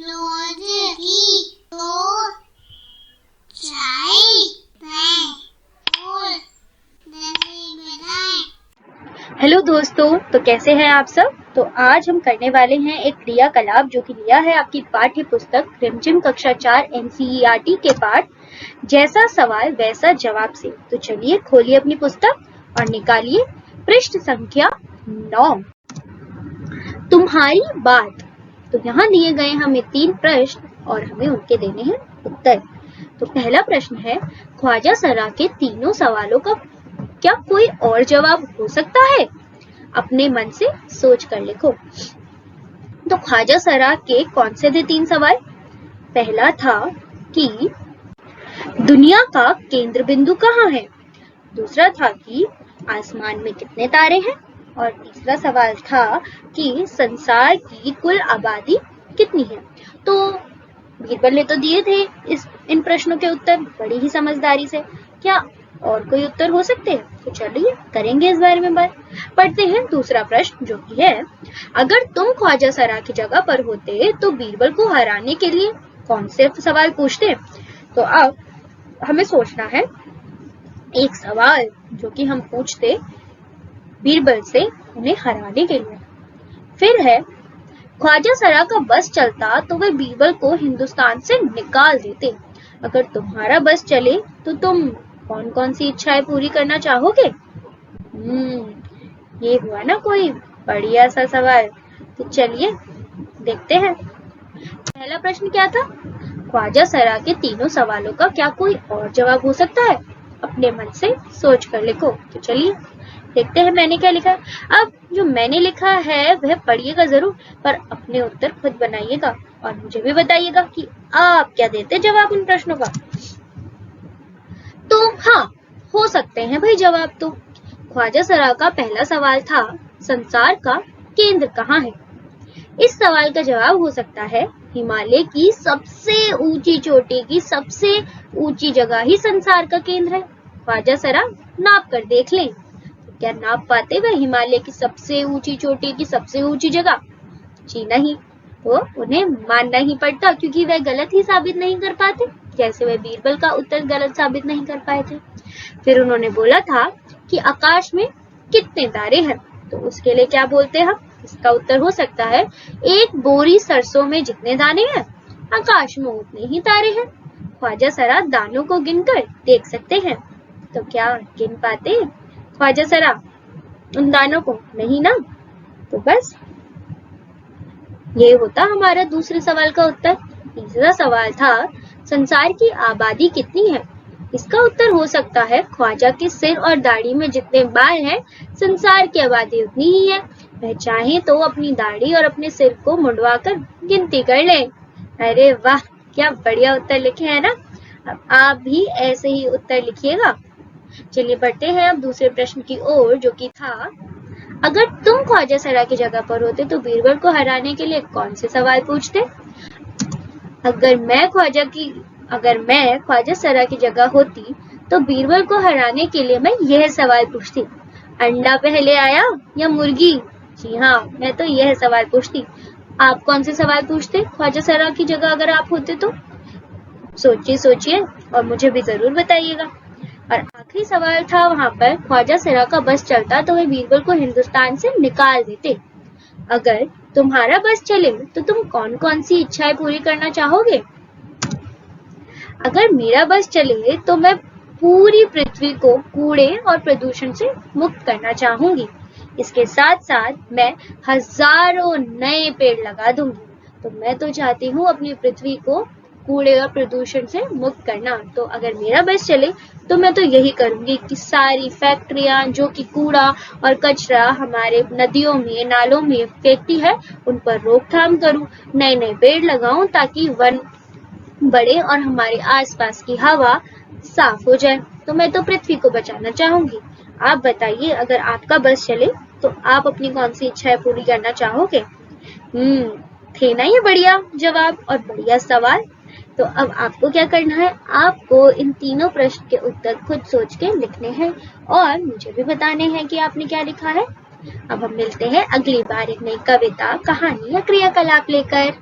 रोज की तो चाय और हेलो दोस्तों, तो कैसे हैं आप सब। तो आज हम करने वाले हैं एक क्रियाकलाप जो कि लिया है आपकी पाठ्य पुस्तक रिमझिम कक्षा 4 NCERT के पाठ जैसा सवाल वैसा जवाब से। तो चलिए खोलिए अपनी पुस्तक और निकालिए पृष्ठ संख्या 9। तुम्हारी बात। तो यहाँ दिए गए हमें 3 प्रश्न और हमें उनके देने हैं उत्तर। तो पहला प्रश्न है, ख्वाजा सरा के तीनों सवालों का क्या कोई और जवाब हो सकता है? अपने मन से सोच कर लिखो। तो ख्वाजा सरा के कौन से थे 3 सवाल? पहला था कि दुनिया का केंद्र बिंदु कहाँ है? दूसरा था कि आसमान में कितने तारे हैं? और तीसरा सवाल था कि संसार की कुल आबादी कितनी है? तो बीरबल ने तो दिए थे इन प्रश्नों के उत्तर बड़ी ही समझदारी से। क्या और कोई उत्तर हो सकते हैं? तो चलिए करेंगे इस बारे में बात। पढ़ते हैं दूसरा प्रश्न जो कि है, अगर तुम ख्वाजा सरा की जगह पर होते तो बीरबल को हराने के लिए कौन से सवाल पूछते? तो अब हमें सोचना है एक सवाल जो कि हम पूछते बीरबल से उन्हें हराने के लिए। फिर है, ख्वाजा सरा का बस चलता तो वह बीरबल को हिंदुस्तान से निकाल देते। अगर तुम्हारा बस चले तो तुम कौन कौन सी इच्छाएं पूरी करना चाहोगे? ये हुआ ना कोई बढ़िया सा सवाल। तो चलिए देखते हैं। पहला प्रश्न क्या था? ख्वाजा सरा के तीनों सवालों का क्या कोई और जवाब हो सकता है? अपने मन से सोच कर लिखो। तो चलिए देखते हैं मैंने क्या लिखा। अब जो मैंने लिखा है वह पढ़िएगा जरूर, पर अपने उत्तर खुद बनाइएगा और मुझे भी बताइएगा कि आप क्या देते जवाब उन प्रश्नों का। तो हाँ, हो सकते हैं भाई जवाब। तो ख्वाजा सरा का पहला सवाल था, संसार का केंद्र कहाँ है? इस सवाल का जवाब हो सकता है, हिमालय की सबसे ऊंची चोटी की सबसे ऊंची जगह ही संसार का केंद्र है। ख्वाजा सरा नाप कर देख लें। क्या नाप पाते वह हिमालय की सबसे ऊंची चोटी की सबसे ऊंची जगह? जी नहीं। तो उन्हें मानना ही पड़ता, क्योंकि वह गलत ही साबित नहीं कर पाते, जैसे वह बीरबल का उत्तर गलत साबित नहीं कर पाए थे। फिर उन्होंने बोला था कि आकाश में कितने तारे हैं? तो उसके लिए क्या बोलते हैं हम? इसका उत्तर हो सकता है, एक बोरी सरसों में जितने दाने हैं आकाश में उतने ही तारे हैं। ख्वाजा सरा दानों को गिनकर देख सकते हैं। तो क्या गिन पाते ख्वाजा सरा उन दानों को? नहीं ना। तो बस ये होता हमारा दूसरे सवाल का उत्तर। तीसरा सवाल था, संसार की आबादी कितनी है? इसका उत्तर हो सकता है, ख्वाजा के सिर और दाढ़ी में जितने बाल हैं संसार की आबादी उतनी ही है। वह चाहे तो अपनी दाढ़ी और अपने सिर को मुंडवाकर गिनती कर ले। अरे वाह, क्या बढ़िया उत्तर लिखे हैं ना। अब आप भी ऐसे ही उत्तर लिखिएगा। चलिए बढ़ते हैं अब दूसरे प्रश्न की ओर, जो कि था, अगर तुम ख्वाजा सरा की जगह पर होते तो बीरबल को हराने के लिए कौन से सवाल पूछते? अगर मैं ख्वाजा सरा की जगह होती तो बीरबल को हराने के लिए मैं यह सवाल पूछती, अंडा पहले आया या मुर्गी? जी हाँ, मैं तो यह सवाल पूछती। आप कौन से सवाल पूछते ख्वाजा सरा की जगह अगर आप होते तो? सोचिए और मुझे भी जरूर बताइएगा। और आखिरी सवाल था वहां पर, ख्वाजा सरा का बस चलता तो वह बीरबल को हिंदुस्तान से निकाल देते। अगर तुम्हारा बस चले तो तुम कौन कौन सी इच्छाएं पूरी करना चाहोगे? अगर मेरा बस चले तो मैं पूरी पृथ्वी को कूड़े और प्रदूषण से मुक्त करना चाहूंगी। इसके साथ साथ मैं हजारों नए पेड़ लगा दूंगी। तो मैं तो चाहती हूँ अपनी पृथ्वी को कूड़े और प्रदूषण से मुक्त करना। तो अगर मेरा बस चले तो मैं तो यही करूंगी कि सारी फैक्ट्रियां जो कि कूड़ा और कचरा हमारे नदियों में नालों में फेंकती है उन पर रोकथाम करूं, नए नए पेड़ लगाऊं ताकि वन बढ़े और हमारे आसपास की हवा साफ हो जाए। तो मैं तो पृथ्वी को बचाना चाहूंगी। आप बताइए, अगर आपका बस चले तो आप अपनी कौन सी इच्छाएं पूरी करना चाहोगे? थे ना ये बढ़िया जवाब और बढ़िया सवाल। तो अब आपको क्या करना है, आपको इन तीनों प्रश्न के उत्तर खुद सोच के लिखने हैं और मुझे भी बताने हैं कि आपने क्या लिखा है। अब हम मिलते हैं अगली बार एक नई कविता, कहानी या क्रियाकलाप लेकर।